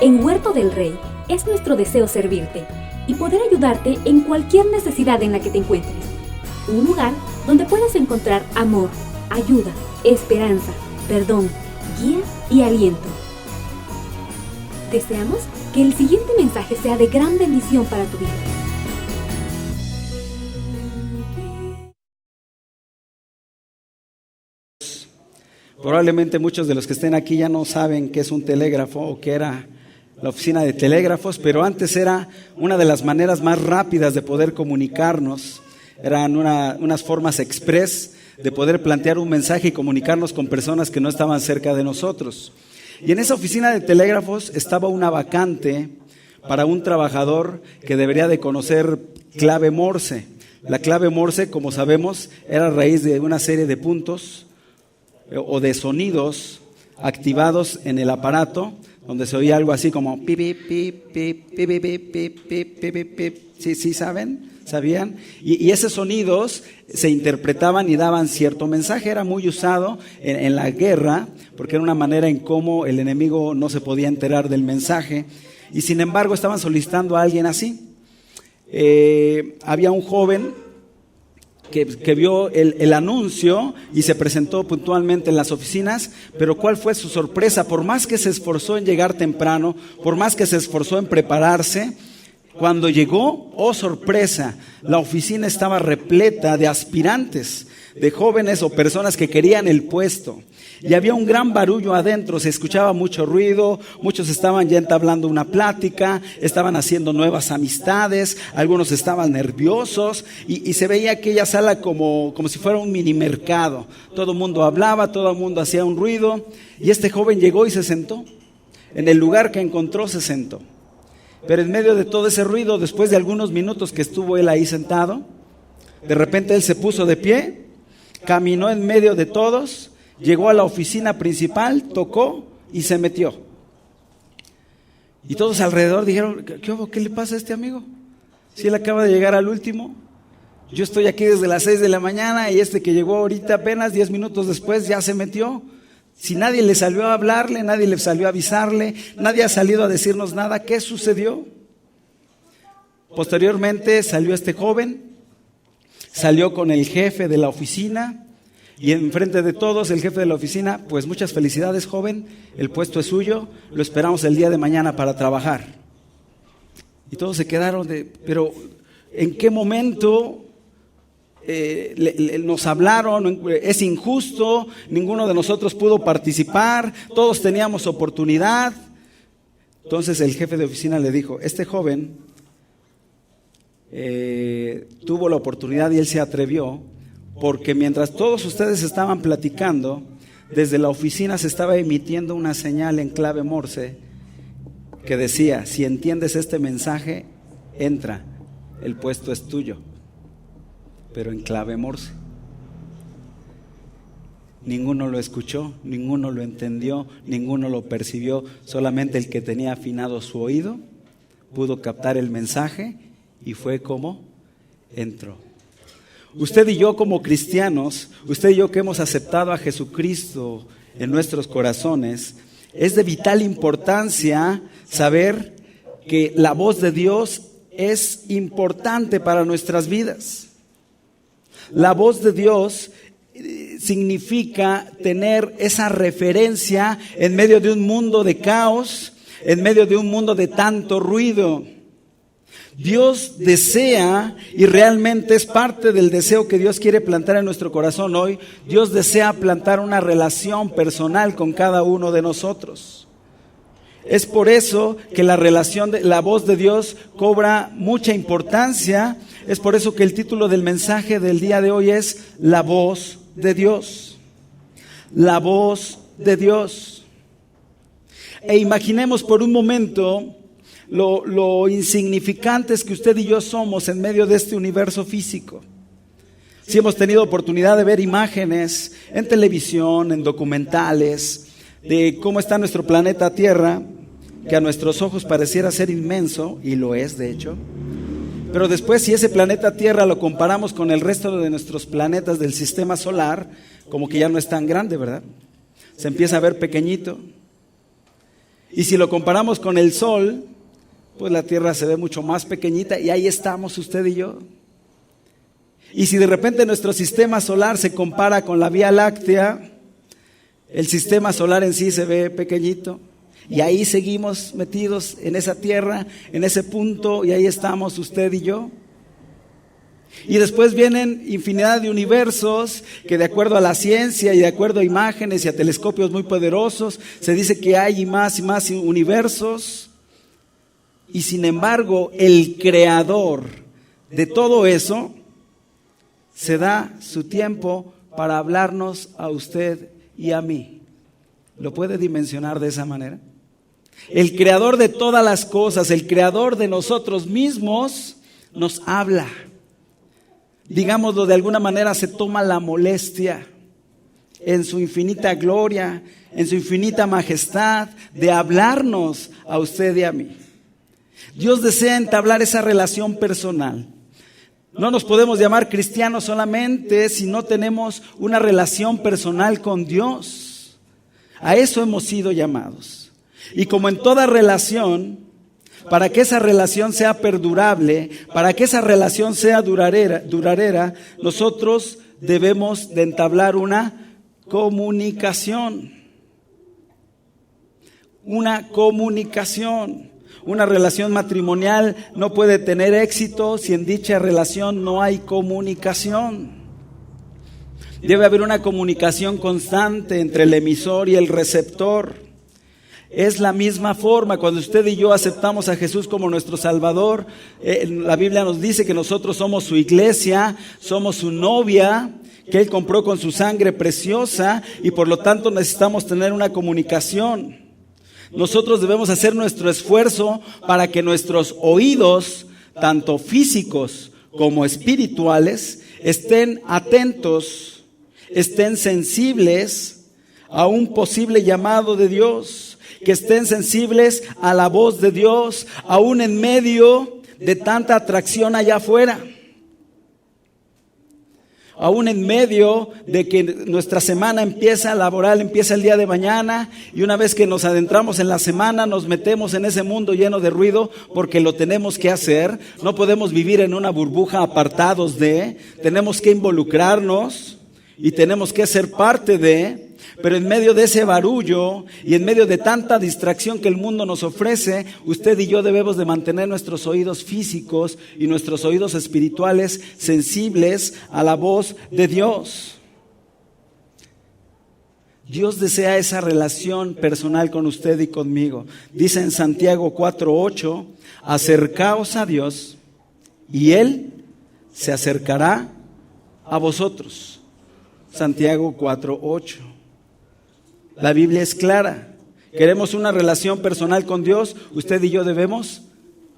En Huerto del Rey es nuestro deseo servirte y poder ayudarte en cualquier necesidad en la que te encuentres. Un lugar donde puedas encontrar amor, ayuda, esperanza, perdón, guía y aliento. Deseamos que el siguiente mensaje sea de gran bendición para tu vida. Probablemente muchos de los que estén aquí ya no saben qué es un telégrafo o qué era la oficina de telégrafos, pero antes era una de las maneras más rápidas de poder comunicarnos. Eran unas formas express de poder plantear un mensaje y comunicarnos con personas que no estaban cerca de nosotros. Y en esa oficina de telégrafos estaba una vacante para un trabajador que debería de conocer clave Morse. La clave Morse, como sabemos, era a raíz de una serie de puntos o de sonidos activados en el aparato, donde se oía algo así como pip, pip, pip, pip, pip, pip, pip, pip, pip, pip. ¿Sí saben? ¿Sabían? Y esos sonidos se interpretaban y daban cierto mensaje. Era muy usado en la guerra, porque era una manera en cómo el enemigo no se podía enterar del mensaje. Y sin embargo estaban solicitando a alguien así. Había un joven que vio el anuncio y se presentó puntualmente en las oficinas, pero ¿cuál fue su sorpresa? Por más que se esforzó en llegar temprano, por más que se esforzó en prepararse, cuando llegó, oh sorpresa, la oficina estaba repleta de aspirantes, de jóvenes o personas que querían el puesto. Y había un gran barullo adentro, se escuchaba mucho ruido, muchos estaban ya entablando una plática, estaban haciendo nuevas amistades, algunos estaban nerviosos y se veía aquella sala como si fuera un mini mercado. Todo el mundo hablaba, todo el mundo hacía un ruido y este joven llegó y se sentó. En el lugar que encontró se sentó. Pero en medio de todo ese ruido, después de algunos minutos que estuvo él ahí sentado, de repente él se puso de pie, caminó en medio de todos, llegó a la oficina principal, tocó y se metió. Y todos alrededor dijeron, ¿qué le pasa a este amigo? Si él acaba de llegar al último, yo estoy aquí desde las 6 de la mañana y este que llegó ahorita apenas 10 minutos después ya se metió. Si nadie le salió a hablarle, nadie le salió a avisarle, nadie ha salido a decirnos nada, ¿qué sucedió? Posteriormente salió este joven, salió con el jefe de la oficina y enfrente de todos el jefe de la oficina, pues muchas felicidades joven, el puesto es suyo, lo esperamos el día de mañana para trabajar. Y todos se quedaron pero ¿en qué momento nos hablaron? Es injusto, ninguno de nosotros pudo participar, todos teníamos oportunidad. Entonces el jefe de oficina le dijo, este joven tuvo la oportunidad y él se atrevió, porque mientras todos ustedes estaban platicando, desde la oficina se estaba emitiendo una señal en clave Morse que decía, si entiendes este mensaje, entra, el puesto es tuyo. Pero en clave Morse. Ninguno lo escuchó, ninguno lo entendió, ninguno lo percibió, solamente el que tenía afinado su oído pudo captar el mensaje y fue como entró. Usted y yo como cristianos, usted y yo que hemos aceptado a Jesucristo en nuestros corazones, es de vital importancia saber que la voz de Dios es importante para nuestras vidas. La voz de Dios significa tener esa referencia en medio de un mundo de caos, en medio de un mundo de tanto ruido. Dios desea, y realmente es parte del deseo que Dios quiere plantar en nuestro corazón hoy, Dios desea plantar una relación personal con cada uno de nosotros. Es por eso que la voz de Dios cobra mucha importancia. Es por eso que el título del mensaje del día de hoy es La voz de Dios. La voz de Dios. E imaginemos por un momento lo insignificantes que usted y yo somos en medio de este universo físico. Si hemos tenido oportunidad de ver imágenes en televisión, en documentales, de cómo está nuestro planeta Tierra, que a nuestros ojos pareciera ser inmenso, y lo es de hecho, pero después si ese planeta Tierra lo comparamos con el resto de nuestros planetas del sistema solar, como que ya no es tan grande, ¿verdad? Se empieza a ver pequeñito. Y si lo comparamos con el Sol, pues la Tierra se ve mucho más pequeñita y ahí estamos usted y yo. Y si de repente nuestro sistema solar se compara con la Vía Láctea, el sistema solar en sí se ve pequeñito. Y ahí seguimos metidos en esa Tierra, en ese punto, y ahí estamos usted y yo. Y después vienen infinidad de universos que, de acuerdo a la ciencia y de acuerdo a imágenes y a telescopios muy poderosos, se dice que hay más y más universos. Y sin embargo, el creador de todo eso se da su tiempo para hablarnos a usted y a mí. ¿Lo puede dimensionar de esa manera? El creador de todas las cosas, el creador de nosotros mismos, nos habla. Digámoslo de alguna manera, se toma la molestia en su infinita gloria, en su infinita majestad, de hablarnos a usted y a mí. Dios desea entablar esa relación personal. No nos podemos llamar cristianos solamente si no tenemos una relación personal con Dios. A eso hemos sido llamados. Y como en toda relación, para que esa relación sea perdurable, para que esa relación sea duradera, nosotros debemos de entablar una comunicación. Una comunicación. Una relación matrimonial no puede tener éxito si en dicha relación no hay comunicación. Debe haber una comunicación constante entre el emisor y el receptor. Es la misma forma cuando usted y yo aceptamos a Jesús como nuestro Salvador. La Biblia nos dice que nosotros somos su iglesia, somos su novia, que Él compró con su sangre preciosa y por lo tanto necesitamos tener una comunicación. Nosotros debemos hacer nuestro esfuerzo para que nuestros oídos, tanto físicos como espirituales, estén atentos, estén sensibles a un posible llamado de Dios, que estén sensibles a la voz de Dios, aún en medio de tanta atracción allá afuera. Aún en medio de que nuestra semana laboral empieza el día de mañana, y una vez que nos adentramos en la semana nos metemos en ese mundo lleno de ruido porque lo tenemos que hacer. No podemos vivir en una burbuja apartados tenemos que involucrarnos y tenemos que ser parte pero en medio de ese barullo y en medio de tanta distracción que el mundo nos ofrece, usted y yo debemos de mantener nuestros oídos físicos y nuestros oídos espirituales sensibles a la voz de Dios. Dios desea esa relación personal con usted y conmigo. Dice en Santiago 4:8, acercaos a Dios y Él se acercará a vosotros. Santiago 4:8. La Biblia es clara. Queremos una relación personal con Dios, usted y yo debemos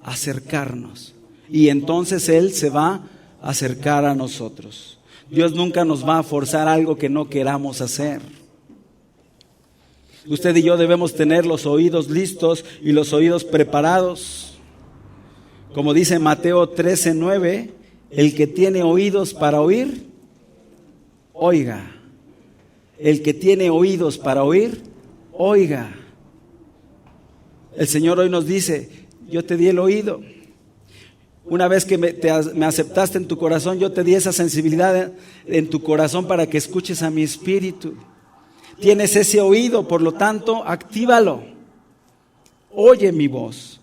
acercarnos. Y entonces Él se va a acercar a nosotros. Dios nunca nos va a forzar algo que no queramos hacer. Usted y yo debemos tener los oídos listos y los oídos preparados. Como dice Mateo 13:9, el que tiene oídos para oír, oiga. El que tiene oídos para oír, oiga. El Señor hoy nos dice, yo te di el oído. Una vez que me aceptaste en tu corazón, yo te di esa sensibilidad en tu corazón para que escuches a mi espíritu. Tienes ese oído, por lo tanto, actívalo. Oye mi voz.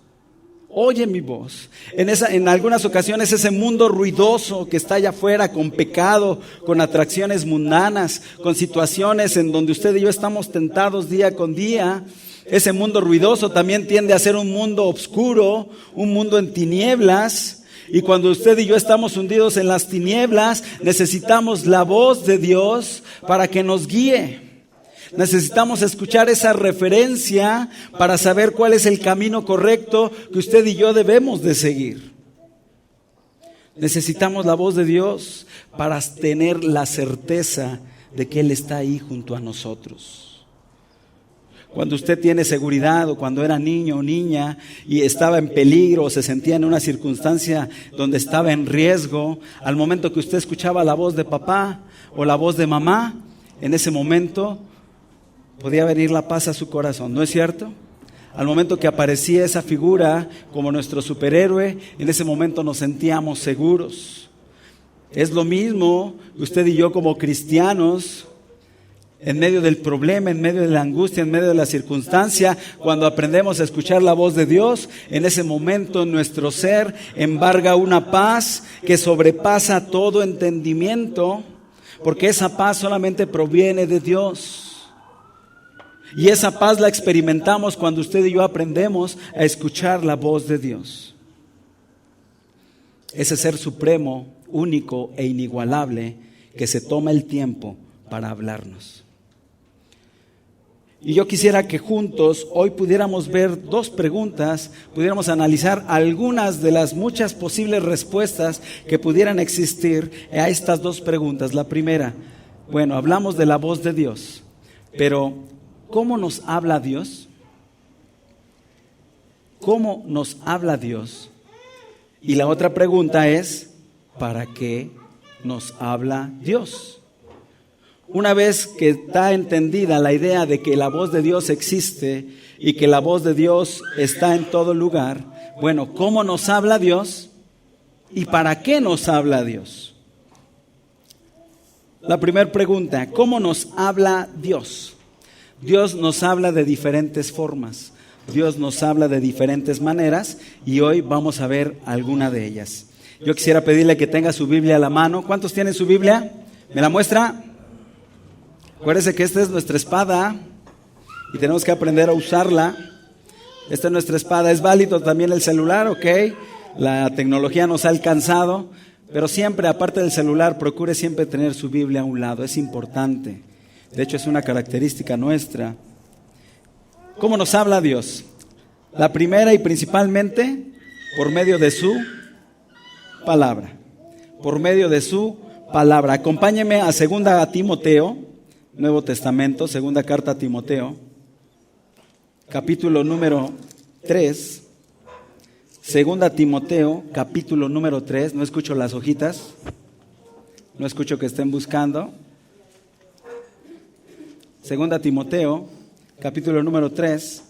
Oye mi voz. En algunas ocasiones ese mundo ruidoso que está allá afuera con pecado, con atracciones mundanas, con situaciones en donde usted y yo estamos tentados día con día, ese mundo ruidoso también tiende a ser un mundo oscuro, un mundo en tinieblas. Y cuando usted y yo estamos hundidos en las tinieblas, necesitamos la voz de Dios para que nos guíe. Necesitamos escuchar esa referencia para saber cuál es el camino correcto que usted y yo debemos de seguir. Necesitamos la voz de Dios para tener la certeza de que Él está ahí junto a nosotros. Cuando usted tiene seguridad o cuando era niño o niña y estaba en peligro o se sentía en una circunstancia donde estaba en riesgo, al momento que usted escuchaba la voz de papá o la voz de mamá, en ese momento podía venir la paz a su corazón, ¿no es cierto? Al momento que aparecía esa figura como nuestro superhéroe, en ese momento nos sentíamos seguros. Es lo mismo usted y yo como cristianos, en medio del problema, en medio de la angustia, en medio de la circunstancia, cuando aprendemos a escuchar la voz de Dios, en ese momento nuestro ser embarga una paz que sobrepasa todo entendimiento, porque esa paz solamente proviene de Dios. Y esa paz la experimentamos cuando usted y yo aprendemos a escuchar la voz de Dios. Ese ser supremo, único e inigualable, que se toma el tiempo para hablarnos. Y yo quisiera que juntos hoy pudiéramos ver dos preguntas, pudiéramos analizar algunas de las muchas posibles respuestas que pudieran existir a estas dos preguntas. La primera, bueno, hablamos de la voz de Dios, pero ¿cómo nos habla Dios? ¿Cómo nos habla Dios? Y la otra pregunta es, ¿para qué nos habla Dios? Una vez que está entendida la idea de que la voz de Dios existe y que la voz de Dios está en todo lugar, bueno, ¿cómo nos habla Dios? ¿Y para qué nos habla Dios? La primera pregunta, ¿cómo nos habla Dios? Dios nos habla de diferentes formas, Dios nos habla de diferentes maneras y hoy vamos a ver alguna de ellas. Yo quisiera pedirle que tenga su Biblia a la mano. ¿Cuántos tienen su Biblia? ¿Me la muestra? Acuérdense que esta es nuestra espada y tenemos que aprender a usarla. Esta es nuestra espada. Es válido también el celular, ¿ok? La tecnología nos ha alcanzado, pero siempre, aparte del celular, procure siempre tener su Biblia a un lado. Es importante. De hecho, es una característica nuestra. ¿Cómo nos habla Dios? La primera y principalmente por medio de su palabra. Por medio de su palabra. Acompáñeme a 2 Timoteo, Nuevo Testamento, segunda carta a Timoteo, capítulo número 3. 2 Timoteo, capítulo número 3. No escucho las hojitas. No escucho que estén buscando. 2 Timoteo, capítulo número 3,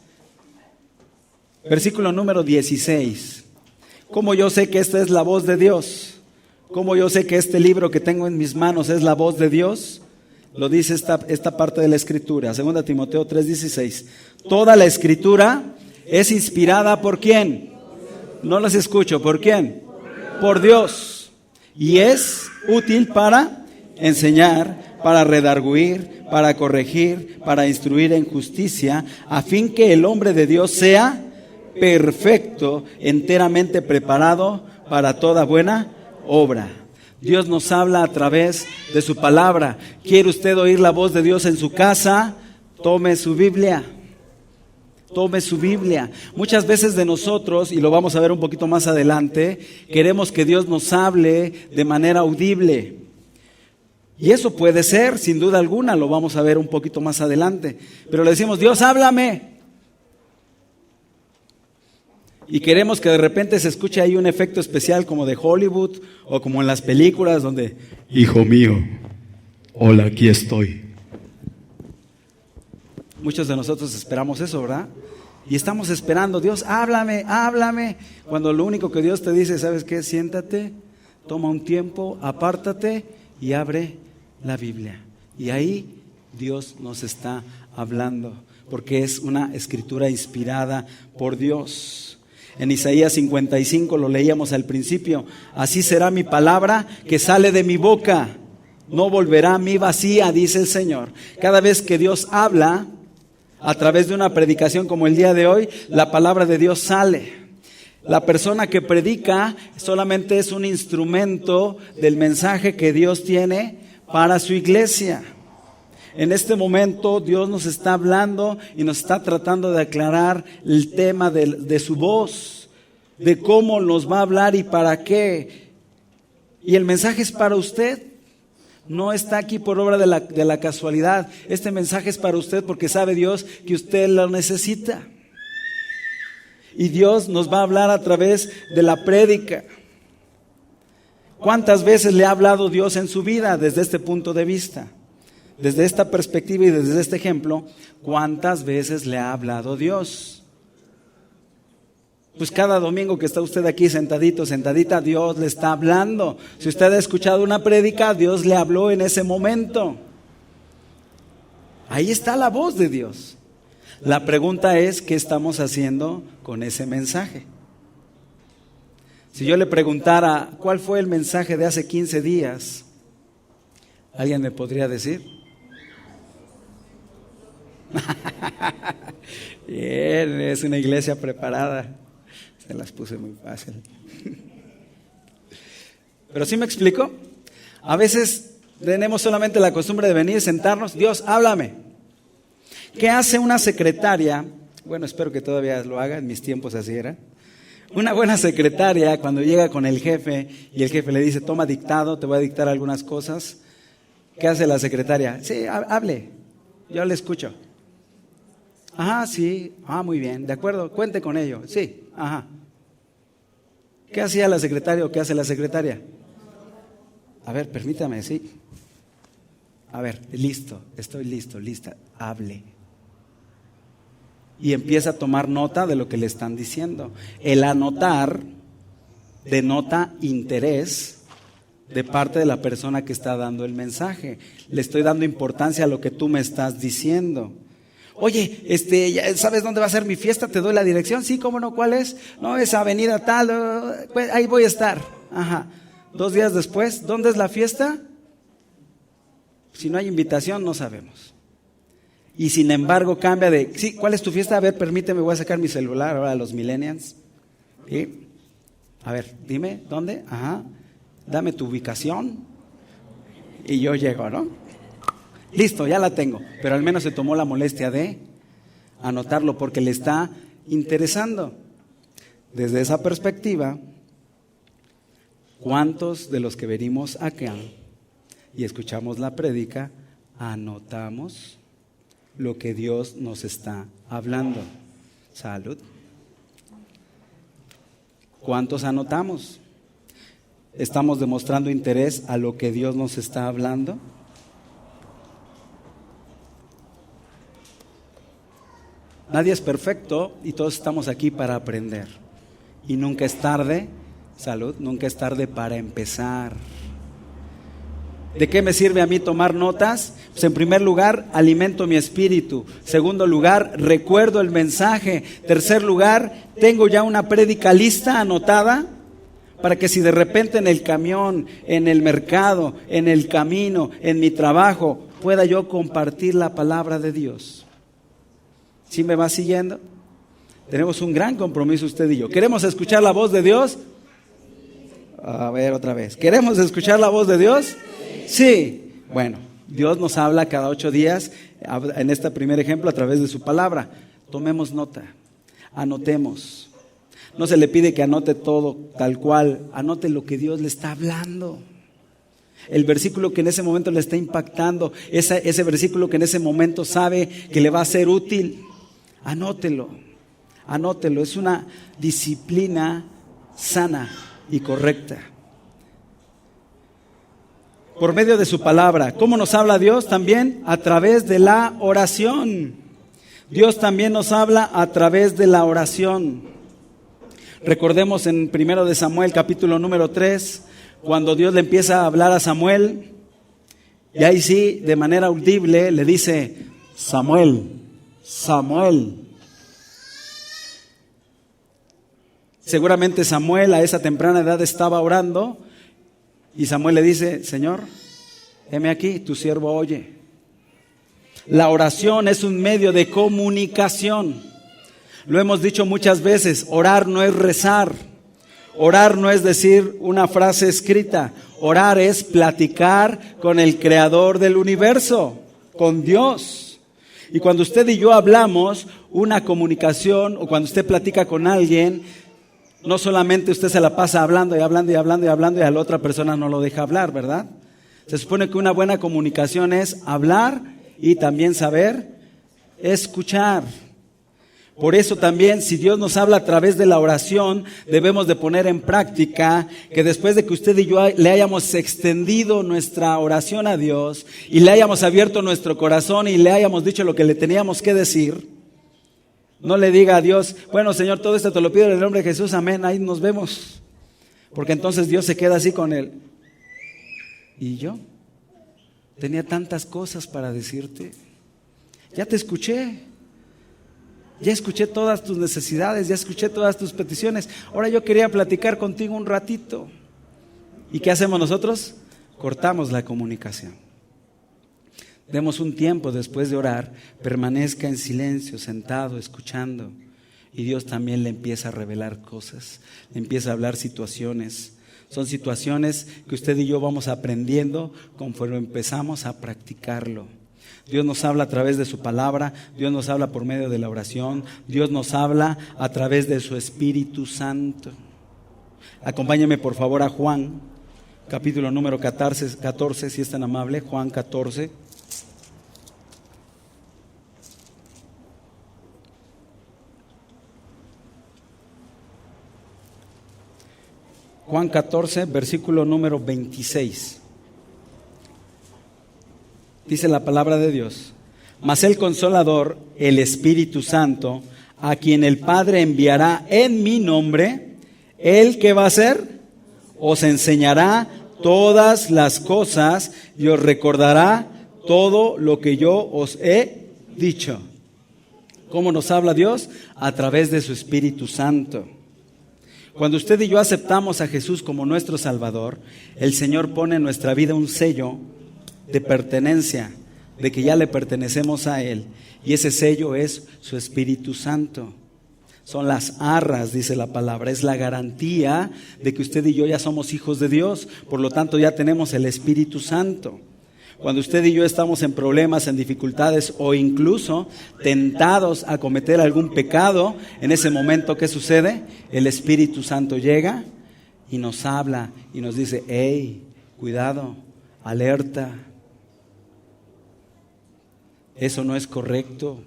versículo número 16. ¿Cómo yo sé que esta es la voz de Dios? ¿Cómo yo sé que este libro que tengo en mis manos es la voz de Dios? Lo dice esta parte de la Escritura, 2 Timoteo 3:16. Toda la Escritura es inspirada ¿por quién? No las escucho, ¿por quién? Por Dios. Y es útil para enseñar, para redarguir, para corregir, para instruir en justicia, a fin que el hombre de Dios sea perfecto, enteramente preparado para toda buena obra. Dios nos habla a través de su palabra. ¿Quiere usted oír la voz de Dios en su casa? Tome su Biblia. Tome su Biblia. Muchas veces de nosotros, y lo vamos a ver un poquito más adelante, queremos que Dios nos hable de manera audible. Y eso puede ser, sin duda alguna, lo vamos a ver un poquito más adelante. Pero le decimos, Dios, háblame. Y queremos que de repente se escuche ahí un efecto especial como de Hollywood o como en las películas donde, hijo mío, hola, aquí estoy. Muchos de nosotros esperamos eso, ¿verdad? Y estamos esperando, Dios, háblame, háblame. Cuando lo único que Dios te dice, ¿sabes qué? Siéntate, toma un tiempo, apártate y abre la Biblia. Y ahí Dios nos está hablando, porque es una escritura inspirada por Dios. En Isaías 55 lo leíamos al principio. Así será mi palabra que sale de mi boca. No volverá a mí vacía, dice el Señor. Cada vez que Dios habla, a través de una predicación como el día de hoy, la palabra de Dios sale. La persona que predica solamente es un instrumento del mensaje que Dios tiene para su iglesia. En este momento Dios nos está hablando y nos está tratando de aclarar el tema de su voz, de cómo nos va a hablar y para qué. Y el mensaje es para usted. No está aquí por obra de la casualidad. Este mensaje es para usted porque sabe Dios que usted lo necesita. Y Dios nos va a hablar a través de la prédica. ¿Cuántas veces le ha hablado Dios en su vida desde este punto de vista? Desde esta perspectiva y desde este ejemplo, ¿cuántas veces le ha hablado Dios? Pues cada domingo que está usted aquí sentadito, sentadita, Dios le está hablando. Si usted ha escuchado una prédica, Dios le habló en ese momento. Ahí está la voz de Dios. La pregunta es, ¿qué estamos haciendo con ese mensaje? Si yo le preguntara, ¿cuál fue el mensaje de hace 15 días? ¿Alguien me podría decir? Bien, es una iglesia preparada. Se las puse muy fácil. Pero ¿sí me explico? A veces tenemos solamente la costumbre de venir, sentarnos, Dios, háblame. ¿Qué hace una secretaria? Bueno, espero que todavía lo haga, en mis tiempos así era. Una buena secretaria, cuando llega con el jefe y el jefe le dice, toma dictado, te voy a dictar algunas cosas. ¿Qué hace la secretaria? Sí, hable, yo le escucho. Ajá, sí, muy bien, de acuerdo, cuente con ello, sí, ajá. ¿Qué hacía la secretaria o qué hace la secretaria? A ver, permítame, sí. A ver, listo, estoy listo, lista, hable. Y empieza a tomar nota de lo que le están diciendo. El anotar denota interés de parte de la persona que está dando el mensaje. Le estoy dando importancia a lo que tú me estás diciendo. Oye, ¿sabes dónde va a ser mi fiesta? ¿Te doy la dirección? Sí, ¿cómo no? ¿Cuál es? No, es avenida tal, pues ahí voy a estar. Ajá. 2 días después, ¿dónde es la fiesta? Si no hay invitación, no sabemos. Y sin embargo cambia de, sí, ¿cuál es tu fiesta? A ver, permíteme, voy a sacar mi celular ahora a los millennials. ¿Sí? A ver, dime, ¿dónde? Ajá. Dame tu ubicación. Y yo llego, ¿no? Listo, ya la tengo. Pero al menos se tomó la molestia de anotarlo porque le está interesando. Desde esa perspectiva, ¿cuántos de los que venimos acá y escuchamos la prédica anotamos lo que Dios nos está hablando? Salud. ¿Cuántos anotamos? ¿Estamos demostrando interés a lo que Dios nos está hablando? Nadie es perfecto y todos estamos aquí para aprender. Y nunca es tarde, salud, nunca es tarde para empezar. ¿De qué me sirve a mí tomar notas? Pues en primer lugar, alimento mi espíritu. Segundo lugar, recuerdo el mensaje. Tercer lugar, tengo ya una prédica lista, anotada, para que si de repente en el camión, en el mercado, en el camino, en mi trabajo, pueda yo compartir la palabra de Dios. ¿Sí me va siguiendo? Tenemos un gran compromiso usted y yo. ¿Queremos escuchar la voz de Dios? A ver, otra vez. ¿Queremos escuchar la voz de Dios? Sí. Bueno, Dios nos habla cada 8 días, en este primer ejemplo, a través de su palabra. Tomemos nota, anotemos. No se le pide que anote todo tal cual, anote lo que Dios le está hablando. El versículo que en ese momento le está impactando, ese versículo que en ese momento sabe que le va a ser útil, anótelo, anótelo. Es una disciplina sana y correcta. Por medio de su palabra. ¿Cómo nos habla Dios? También a través de la oración. Dios también nos habla a través de la oración. Recordemos en 1 de Samuel, capítulo número 3, cuando Dios le empieza a hablar a Samuel, y ahí sí, de manera audible, le dice, Samuel, Samuel. Seguramente Samuel a esa temprana edad estaba orando, y Samuel le dice, Señor, heme aquí, tu siervo oye. La oración es un medio de comunicación. Lo hemos dicho muchas veces, orar no es rezar. Orar no es decir una frase escrita. Orar es platicar con el creador del universo, con Dios. Y cuando usted y yo hablamos una comunicación, o cuando usted platica con alguien, no solamente usted se la pasa hablando y hablando y hablando y hablando y a la otra persona no lo deja hablar, ¿verdad? Se supone que una buena comunicación es hablar y también saber escuchar. Por eso también, si Dios nos habla a través de la oración, debemos de poner en práctica que después de que usted y yo le hayamos extendido nuestra oración a Dios y le hayamos abierto nuestro corazón y le hayamos dicho lo que le teníamos que decir, No le diga a Dios, bueno, Señor, todo esto te lo pido en el nombre de Jesús, amén, ahí nos vemos. Porque entonces Dios se queda así con él. ¿Y yo? Tenía tantas cosas para decirte. Ya te escuché. Ya escuché todas tus necesidades, ya escuché todas tus peticiones. Ahora yo quería platicar contigo un ratito. ¿Y qué hacemos nosotros? Cortamos la comunicación. Demos un tiempo después de orar, permanezca en silencio, sentado, escuchando. Y Dios también le empieza a revelar cosas, le empieza a hablar situaciones. Son situaciones que usted y yo vamos aprendiendo conforme empezamos a practicarlo. Dios nos habla a través de su palabra, Dios nos habla por medio de la oración, Dios nos habla a través de su Espíritu Santo. Acompáñeme por favor a Juan, capítulo número 14, si es tan amable, Juan 14. Juan 14, versículo número 26. Dice la palabra de Dios: mas el Consolador, el Espíritu Santo, a quien el Padre enviará en mi nombre, ¿él qué va a hacer? Os enseñará todas las cosas y os recordará todo lo que yo os he dicho. ¿Cómo nos habla Dios? A través de su Espíritu Santo. Cuando usted y yo aceptamos a Jesús como nuestro Salvador, el Señor pone en nuestra vida un sello de pertenencia, de que ya le pertenecemos a Él. Y ese sello es su Espíritu Santo. Son las arras, dice la palabra, es la garantía de que usted y yo ya somos hijos de Dios. Por lo tanto, ya tenemos el Espíritu Santo. Cuando usted y yo estamos en problemas, en dificultades o incluso tentados a cometer algún pecado, en ese momento, ¿qué sucede? El Espíritu Santo llega y nos habla y nos dice: hey, cuidado, alerta, eso no es correcto.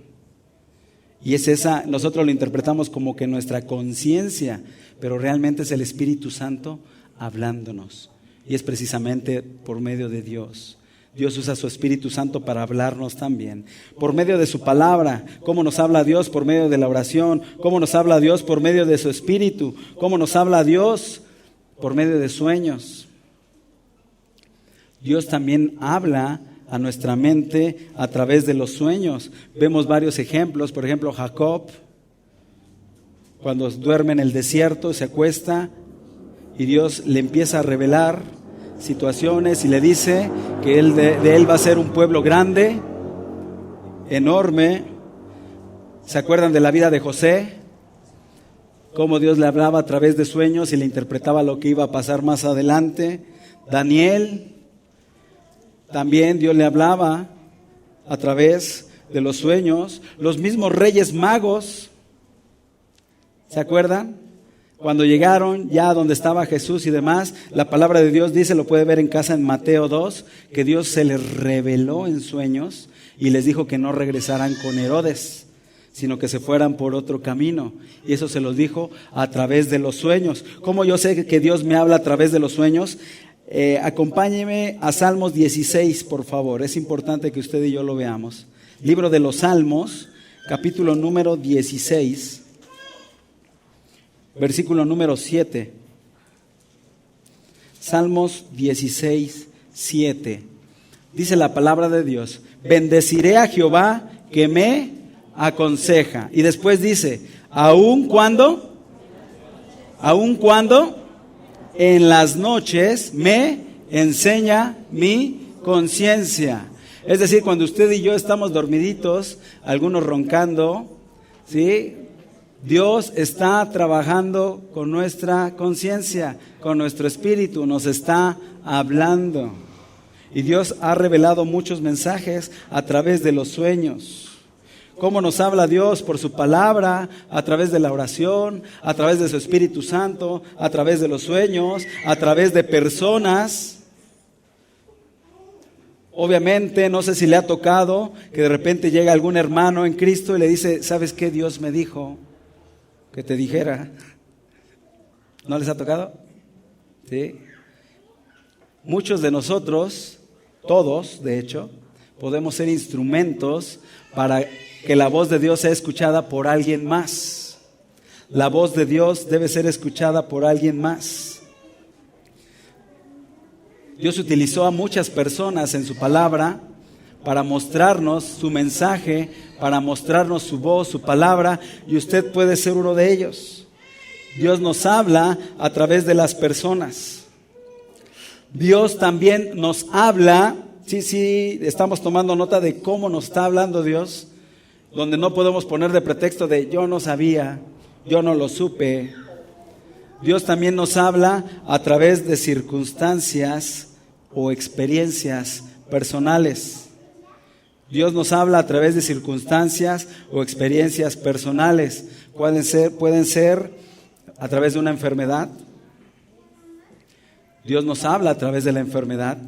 Y es esa, nosotros lo interpretamos como que nuestra conciencia, pero realmente es el Espíritu Santo hablándonos. Y es precisamente por medio de Dios. Dios usa su Espíritu Santo para hablarnos también. Por medio de su palabra, cómo nos habla Dios por medio de la oración, cómo nos habla Dios por medio de su Espíritu, cómo nos habla Dios por medio de sueños. Dios también habla a nuestra mente a través de los sueños. Vemos varios ejemplos, por ejemplo Jacob, cuando duerme en el desierto, se acuesta y Dios le empieza a revelar situaciones y le dice que de él va a ser un pueblo grande, enorme. ¿Se acuerdan de la vida de José? Cómo Dios le hablaba a través de sueños y le interpretaba lo que iba a pasar más adelante. Daniel, también Dios le hablaba a través de los sueños. Los mismos reyes magos, ¿se acuerdan? Cuando llegaron ya donde estaba Jesús y demás, la palabra de Dios dice, lo puede ver en casa en Mateo 2, que Dios se les reveló en sueños y les dijo que no regresaran con Herodes, sino que se fueran por otro camino. Y eso se los dijo a través de los sueños. ¿Cómo yo sé que Dios me habla a través de los sueños? Acompáñeme a Salmos 16, por favor. Es importante que usted y yo lo veamos. Libro de los Salmos, capítulo número 16. Versículo número 7. Salmos 16, 7. Dice la palabra de Dios: bendeciré a Jehová que me aconseja. Y después dice: aun cuando en las noches me enseña mi conciencia. Es decir, cuando usted y yo estamos dormiditos, algunos roncando, ¿sí?, Dios está trabajando con nuestra conciencia, con nuestro espíritu, nos está hablando. Y Dios ha revelado muchos mensajes a través de los sueños. ¿Cómo nos habla Dios? Por su palabra, a través de la oración, a través de su Espíritu Santo, a través de los sueños, a través de personas. Obviamente, no sé si le ha tocado que de repente llega algún hermano en Cristo y le dice: ¿sabes qué? Dios me dijo que te dijera. ¿No les ha tocado? Sí. Muchos de nosotros, todos de hecho, podemos ser instrumentos para que la voz de Dios sea escuchada por alguien más. La voz de Dios debe ser escuchada por alguien más. Dios utilizó a muchas personas en su palabra para mostrarnos su mensaje, para mostrarnos su voz, su palabra, y usted puede ser uno de ellos. Dios nos habla a través de las personas. Dios también nos habla, sí, estamos tomando nota de cómo nos está hablando Dios, donde no podemos poner de pretexto de yo no sabía, yo no lo supe. Dios también nos habla a través de circunstancias o experiencias personales. Dios nos habla a través de circunstancias o experiencias personales. Pueden ser a través de una enfermedad. Dios nos habla a través de la enfermedad.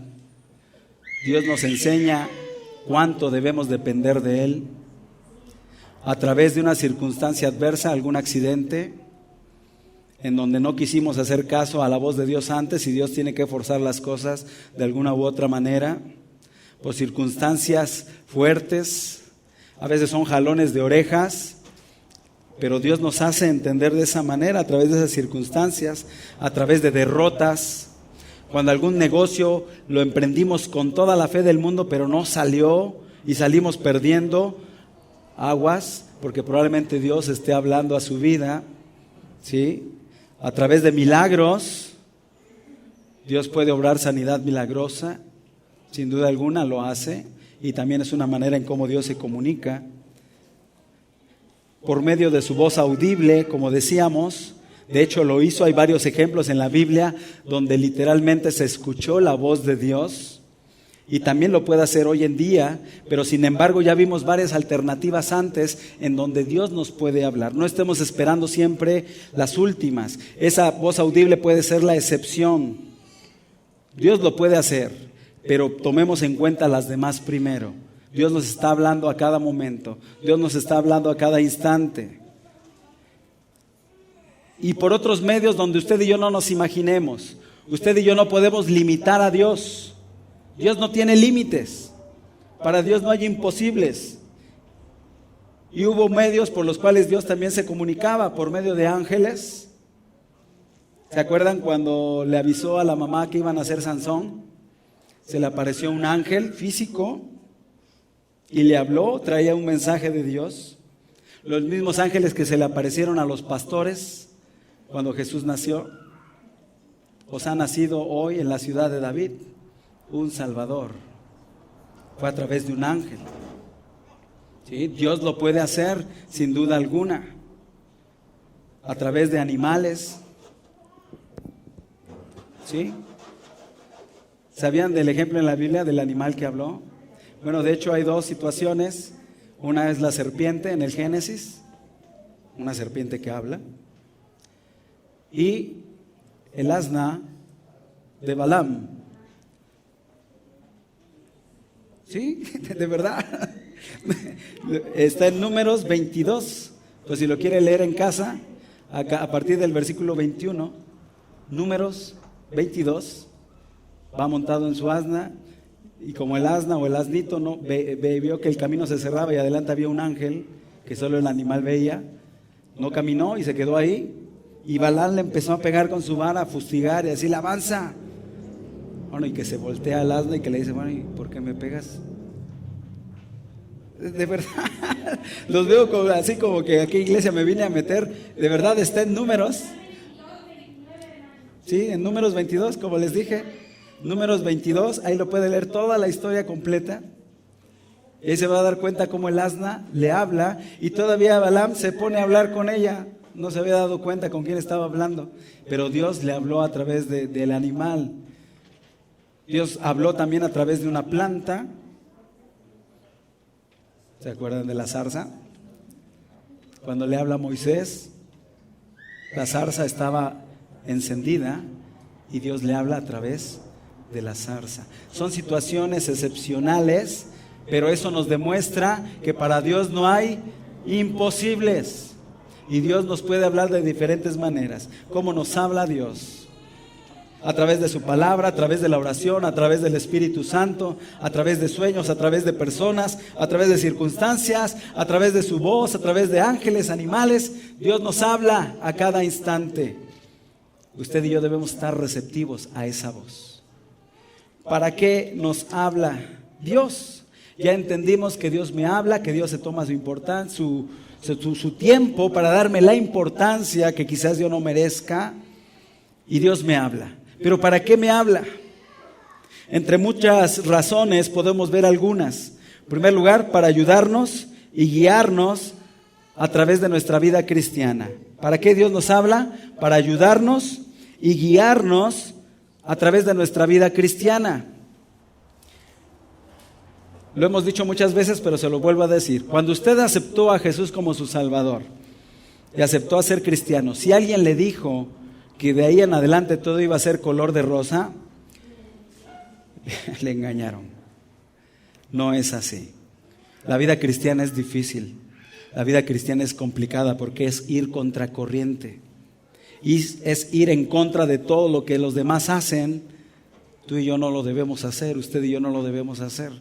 Dios nos enseña cuánto debemos depender de Él. A través de una circunstancia adversa, algún accidente, en donde no quisimos hacer caso a la voz de Dios antes y Dios tiene que forzar las cosas de alguna u otra manera. Por circunstancias fuertes, a veces son jalones de orejas, pero Dios nos hace entender de esa manera, a través de esas circunstancias, a través de derrotas. Cuando algún negocio lo emprendimos con toda la fe del mundo, pero no salió y salimos perdiendo, aguas, porque probablemente Dios esté hablando a su vida, ¿sí? A través de milagros, Dios puede obrar sanidad milagrosa. Sin duda alguna lo hace, y también es una manera en cómo Dios se comunica. Por medio de su voz audible, como decíamos, de hecho lo hizo, hay varios ejemplos en la Biblia donde literalmente se escuchó la voz de Dios, y también lo puede hacer hoy en día, pero sin embargo ya vimos varias alternativas antes en donde Dios nos puede hablar. No estemos esperando siempre las últimas, esa voz audible puede ser la excepción. Dios lo puede hacer, pero tomemos en cuenta las demás primero. Dios nos está hablando a cada momento. Dios nos está hablando a cada instante. Y por otros medios donde usted y yo no nos imaginemos. Usted y yo no podemos limitar a Dios. Dios no tiene límites. Para Dios no hay imposibles. Y hubo medios por los cuales Dios también se comunicaba, por medio de ángeles. ¿Se acuerdan cuando le avisó a la mamá que iban a hacer Sansón? Se le apareció un ángel físico y le habló, traía un mensaje de Dios. Los mismos ángeles que se le aparecieron a los pastores cuando Jesús nació. Os ha nacido hoy en la ciudad de David un Salvador. Fue a través de un ángel. ¿Sí? Dios lo puede hacer sin duda alguna. A través de animales. ¿Sí? ¿Sabían del ejemplo en la Biblia del animal que habló? Bueno, de hecho hay dos situaciones. Una es la serpiente en el Génesis, una serpiente que habla, y el asna de Balaam. ¿Sí? De verdad. Está en Números 22. Pues si lo quiere leer en casa, acá, a partir del versículo 21, Números 22. Va montado en su asna, y como el asna o el asnito vio que el camino se cerraba y adelante había un ángel que solo el animal veía, no caminó y se quedó ahí, y Balaam le empezó a pegar con su vara, a fustigar y a decirle avanza. Bueno, y que se voltea al asna y que le dice, bueno, ¿y por qué me pegas? De verdad, los veo así como que aquí iglesia me vine a meter. De verdad está en Números. Sí, en Números 22, como les dije. Números 22, ahí lo puede leer toda la historia completa. Y ahí se va a dar cuenta cómo el asna le habla, y todavía Balaam se pone a hablar con ella. No se había dado cuenta con quién estaba hablando, pero Dios le habló a través del animal. Dios habló también a través de una planta. ¿Se acuerdan de la zarza? Cuando le habla a Moisés, la zarza estaba encendida y Dios le habla a través de la zarza. Son situaciones excepcionales, pero eso nos demuestra que para Dios no hay imposibles. Y Dios nos puede hablar de diferentes maneras. ¿Cómo nos habla Dios? a través de su palabra, a través de la oración, a través del Espíritu Santo, a través de sueños, a través de personas, a través de circunstancias, a través de su voz, a través de ángeles, animales. Dios nos habla a cada instante. Usted y yo debemos estar receptivos a esa voz. ¿Para qué nos habla Dios? Ya entendimos que Dios me habla, que Dios se toma su importancia, su tiempo para darme la importancia que quizás yo no merezca, y Dios me habla. ¿Pero para qué me habla? Entre muchas razones podemos ver algunas. En primer lugar, para ayudarnos y guiarnos a través de nuestra vida cristiana. ¿Para qué Dios nos habla? Para ayudarnos y guiarnos a través de nuestra vida cristiana. Lo hemos dicho muchas veces, pero se lo vuelvo a decir. Cuando usted aceptó a Jesús como su Salvador y aceptó a ser cristiano, si alguien le dijo que de ahí en adelante todo iba a ser color de rosa, le engañaron. No es así. La vida cristiana es difícil. La vida cristiana es complicada porque es ir contracorriente. Y es ir en contra de todo lo que los demás hacen. Tú y yo no lo debemos hacer, usted y yo no lo debemos hacer.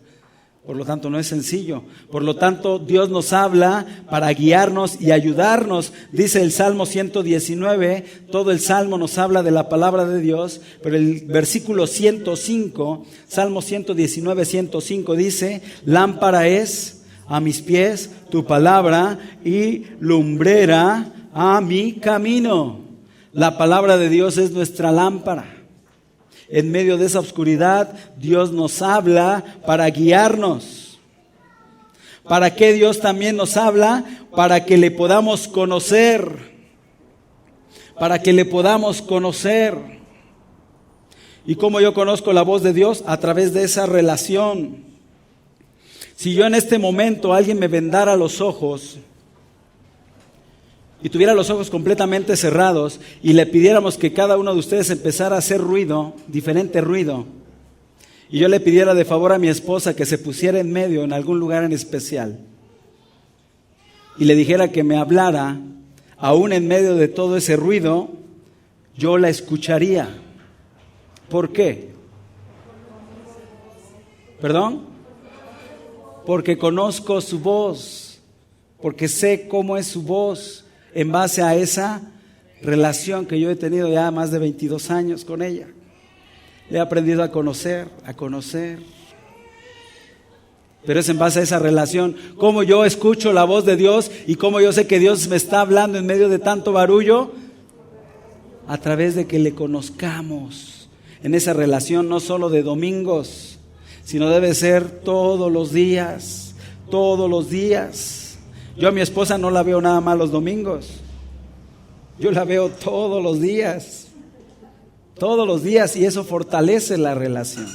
Por lo tanto, no es sencillo. Por lo tanto, Dios nos habla para guiarnos y ayudarnos. Dice el Salmo 119, todo el Salmo nos habla de la palabra de Dios, pero el versículo 105, Salmo 119, 105 dice, lámpara es a mis pies tu palabra y lumbrera a mi camino. La palabra de Dios es nuestra lámpara. En medio de esa oscuridad, Dios nos habla para guiarnos. ¿Para qué Dios también nos habla? Para que le podamos conocer. Para que le podamos conocer. ¿Y cómo yo conozco la voz de Dios? A través de esa relación. Si yo en este momento alguien me vendara los ojos y tuviera los ojos completamente cerrados y le pidiéramos que cada uno de ustedes empezara a hacer ruido, diferente ruido, y yo le pidiera de favor a mi esposa que se pusiera en medio en algún lugar en especial y le dijera que me hablara, aún en medio de todo ese ruido, yo la escucharía. ¿Por qué? ¿Perdón? Porque conozco su voz, porque sé cómo es su voz. En base a esa relación que yo he tenido ya más de 22 años con ella. Le he aprendido a conocer. Pero es en base a esa relación, cómo yo escucho la voz de Dios y cómo yo sé que Dios me está hablando en medio de tanto barullo, a través de que le conozcamos. En esa relación no solo de domingos, sino debe ser todos los días. Yo a mi esposa no la veo nada más los domingos. Yo la veo todos los días, y eso fortalece la relación.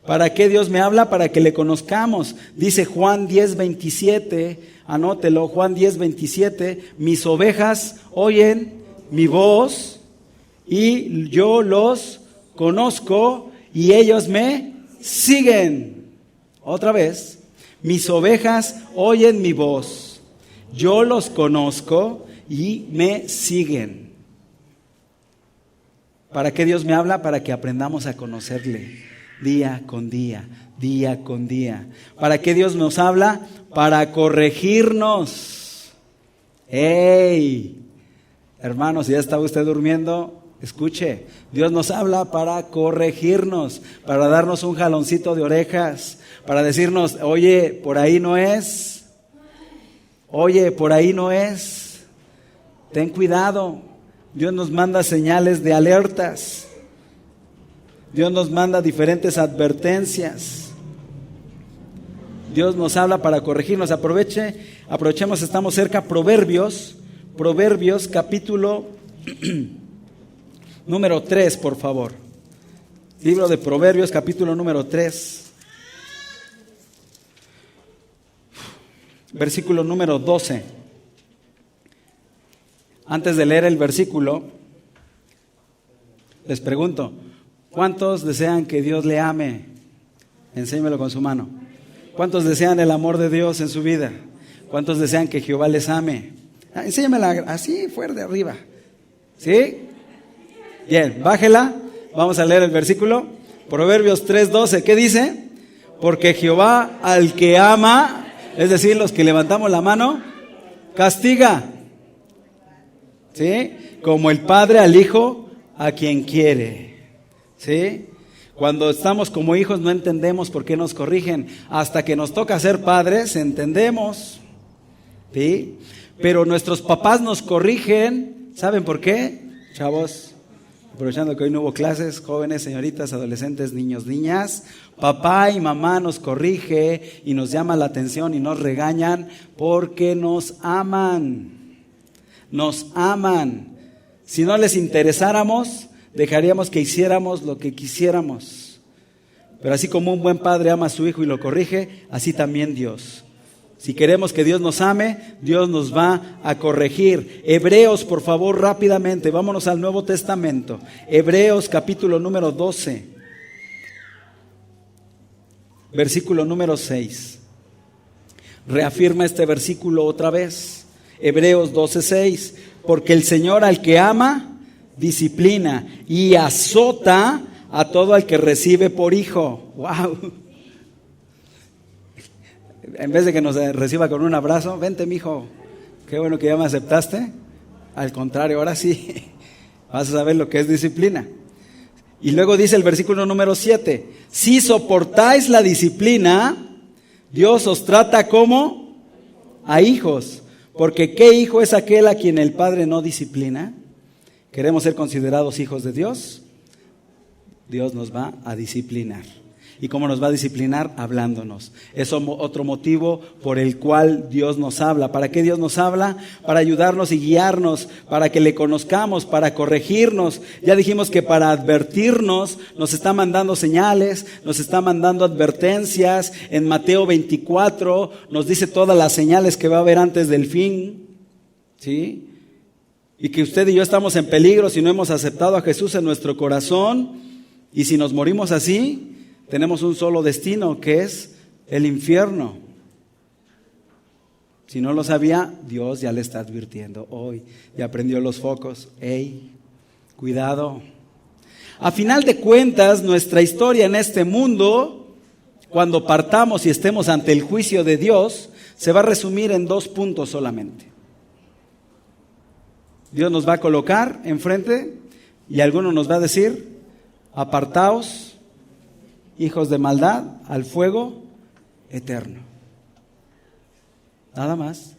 ¿Para qué Dios me habla? Para que le conozcamos. Dice Juan 10:27, anótelo, Juan 10:27, mis ovejas oyen mi voz y yo los conozco y ellos me siguen. Otra vez. Mis ovejas oyen mi voz, yo los conozco y me siguen. ¿Para qué Dios me habla? Para que aprendamos a conocerle día con día. ¿Para qué Dios nos habla? Para corregirnos. ¡Hey! Hermanos, si ya estaba usted durmiendo, escuche, Dios nos habla para corregirnos, para darnos un jaloncito de orejas, para decirnos, oye, por ahí no es, ten cuidado. Dios nos manda señales de alertas, Dios nos manda diferentes advertencias, Dios nos habla para corregirnos. Aprovechemos, estamos cerca. Proverbios capítulo número 3, por favor. Libro de Proverbios, capítulo número 3. Versículo número 12. Antes de leer el versículo, les pregunto, ¿cuántos desean que Dios le ame? Enséñemelo con su mano. ¿Cuántos desean el amor de Dios en su vida? ¿Cuántos desean que Jehová les ame? Enséñamela así, fuerte arriba. ¿Sí? Bien, bájela. Vamos a leer el versículo. Proverbios 3:12. ¿Qué dice? Porque Jehová al que ama, es decir, los que levantamos la mano, castiga. ¿Sí? Como el padre al hijo a quien quiere. ¿Sí? Cuando estamos como hijos no entendemos por qué nos corrigen. Hasta que nos toca ser padres, entendemos. ¿Sí? Pero nuestros papás nos corrigen. ¿Saben por qué? Chavos, aprovechando que hoy no hubo clases, jóvenes, señoritas, adolescentes, niños, niñas, papá y mamá nos corrige y nos llama la atención y nos regañan porque nos aman. Nos aman. Si no les interesáramos, dejaríamos que hiciéramos lo que quisiéramos. Pero así como un buen padre ama a su hijo y lo corrige, así también Dios. Si queremos que Dios nos ame, Dios nos va a corregir. Hebreos, por favor, rápidamente, vámonos al Nuevo Testamento. Hebreos capítulo número 12, versículo número 6. Reafirma este versículo otra vez. Hebreos 12:6. Porque el Señor al que ama, disciplina y azota a todo al que recibe por hijo. ¡Wow! En vez de que nos reciba con un abrazo, vente mijo, qué bueno que ya me aceptaste. Al contrario, ahora sí, vas a saber lo que es disciplina. Y luego dice el versículo número 7, si soportáis la disciplina, Dios os trata como a hijos. Porque ¿qué hijo es aquel a quien el Padre no disciplina? ¿Queremos ser considerados hijos de Dios? Dios nos va a disciplinar. ¿Y cómo nos va a disciplinar? Hablándonos. Es otro motivo por el cual Dios nos habla. ¿Para qué Dios nos habla? Para ayudarnos y guiarnos, para que le conozcamos, para corregirnos. Ya dijimos que para advertirnos nos está mandando señales, nos está mandando advertencias. En Mateo 24 nos dice todas las señales que va a haber antes del fin. ¿Sí? Y que usted y yo estamos en peligro si no hemos aceptado a Jesús en nuestro corazón. Y si nos morimos así, tenemos un solo destino, que es el infierno. Si no lo sabía, Dios ya le está advirtiendo hoy. Ya prendió los focos. ¡Ey! Cuidado. A final de cuentas, nuestra historia en este mundo, cuando partamos y estemos ante el juicio de Dios, se va a resumir en 2 puntos solamente. Dios nos va a colocar enfrente y alguno nos va a decir, apartaos, hijos de maldad, al fuego eterno. Nada más.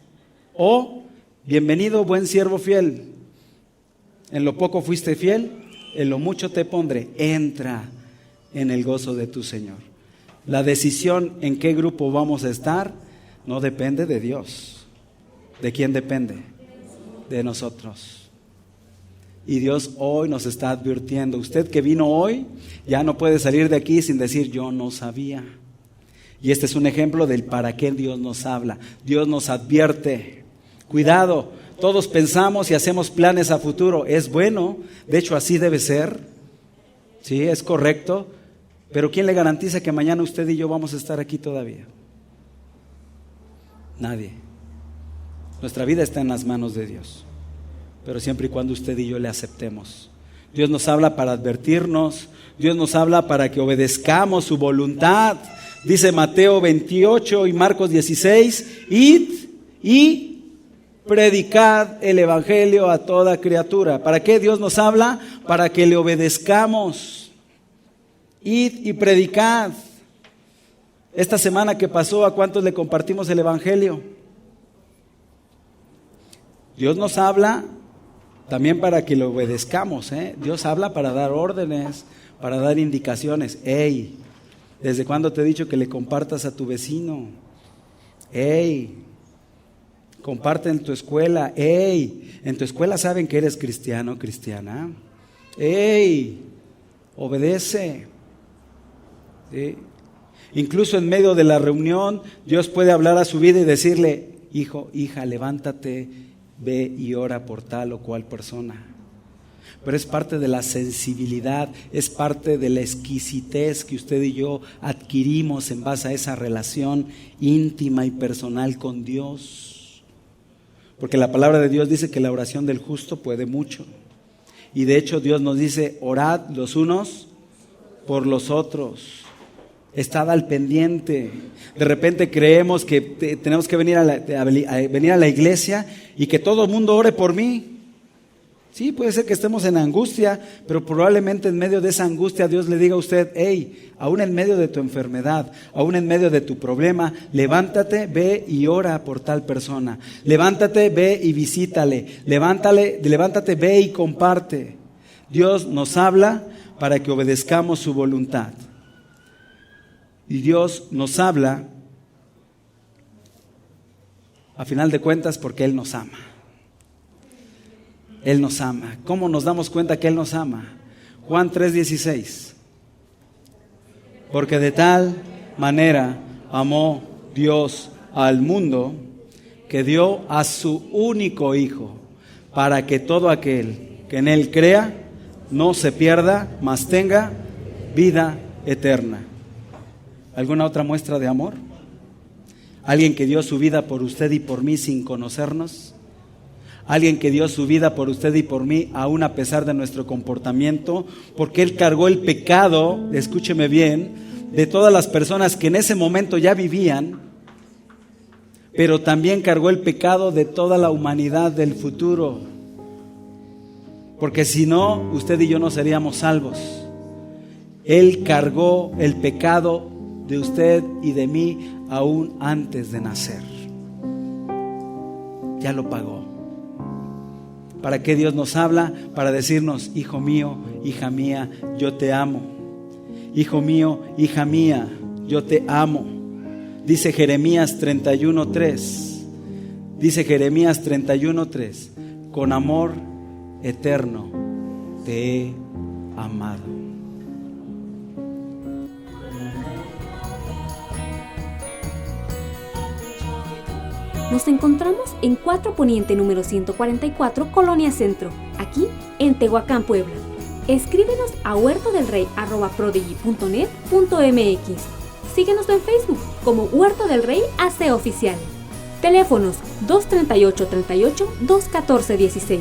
O, bienvenido, buen siervo fiel. En lo poco fuiste fiel, en lo mucho te pondré. Entra en el gozo de tu Señor. La decisión en qué grupo vamos a estar no depende de Dios. ¿De quién depende? De nosotros. Y Dios hoy nos está advirtiendo. Usted que vino hoy ya no puede salir de aquí sin decir yo no sabía. Y este es un ejemplo del para qué Dios nos habla. Dios nos advierte. Cuidado, todos pensamos y hacemos planes a futuro. Es bueno, de hecho así debe ser. Sí, es correcto. Pero ¿quién le garantiza que mañana usted y yo vamos a estar aquí todavía? Nadie. Nuestra vida está en las manos de Dios. Pero siempre y cuando usted y yo le aceptemos. Dios nos habla para advertirnos. Dios nos habla para que obedezcamos su voluntad. Dice Mateo 28 y Marcos 16, id y predicad el evangelio a toda criatura. ¿Para qué Dios nos habla? Para que le obedezcamos. Id y predicad. Esta semana que pasó, ¿a cuántos le compartimos el evangelio? Dios nos habla también para que lo obedezcamos, ¿eh? Dios habla para dar órdenes, para dar indicaciones. ¡Ey! ¿Desde cuándo te he dicho que le compartas a tu vecino? ¡Ey! Comparte en tu escuela. ¡Ey! En tu escuela saben que eres cristiano, cristiana. ¡Ey! Obedece. ¿Sí? Incluso en medio de la reunión, Dios puede hablar a su vida y decirle, hijo, hija, levántate, ve y ora por tal o cual persona. Pero es parte de la sensibilidad, es parte de la exquisitez que usted y yo adquirimos en base a esa relación íntima y personal con Dios. Porque la palabra de Dios dice que la oración del justo puede mucho. Y de hecho Dios nos dice, orad los unos por los otros. Estad al pendiente. De repente creemos que tenemos que venir a la iglesia y que todo el mundo ore por mí. Sí, puede ser que estemos en angustia, pero probablemente en medio de esa angustia Dios le diga a usted, hey, aún en medio de tu enfermedad, aún en medio de tu problema, levántate, ve y ora por tal persona. Levántate, ve y visítale. Levántate, ve y comparte. Dios nos habla para que obedezcamos su voluntad. Y Dios nos habla, a final de cuentas, porque Él nos ama. Él nos ama. ¿Cómo nos damos cuenta que Él nos ama? Juan 3:16. Porque de tal manera amó Dios al mundo que dio a su único Hijo, para que todo aquel que en Él crea no se pierda, mas tenga vida eterna. ¿Alguna otra muestra de amor? ¿Alguien que dio su vida por usted y por mí sin conocernos? Alguien que dio su vida por usted y por mí, aún a pesar de nuestro comportamiento, porque Él cargó el pecado, escúcheme bien, de todas las personas que en ese momento ya vivían, pero también cargó el pecado de toda la humanidad del futuro. Porque si no, usted y yo no seríamos salvos. Él cargó el pecado de usted y de mí aún antes de nacer. Ya lo pagó. ¿Para qué Dios nos habla? Para decirnos, hijo mío, hija mía, yo te amo. Hijo mío, hija mía, yo te amo. Dice Jeremías 31:3. Dice Jeremías 31:3. Con amor eterno te he amado. Nos encontramos en 4 Poniente número 144, Colonia Centro, aquí en Tehuacán, Puebla. Escríbenos a huertodelrey@prodigy.net.mx. Síguenos en Facebook como Huerto del Rey AC Oficial. Teléfonos 238-38, 214-16.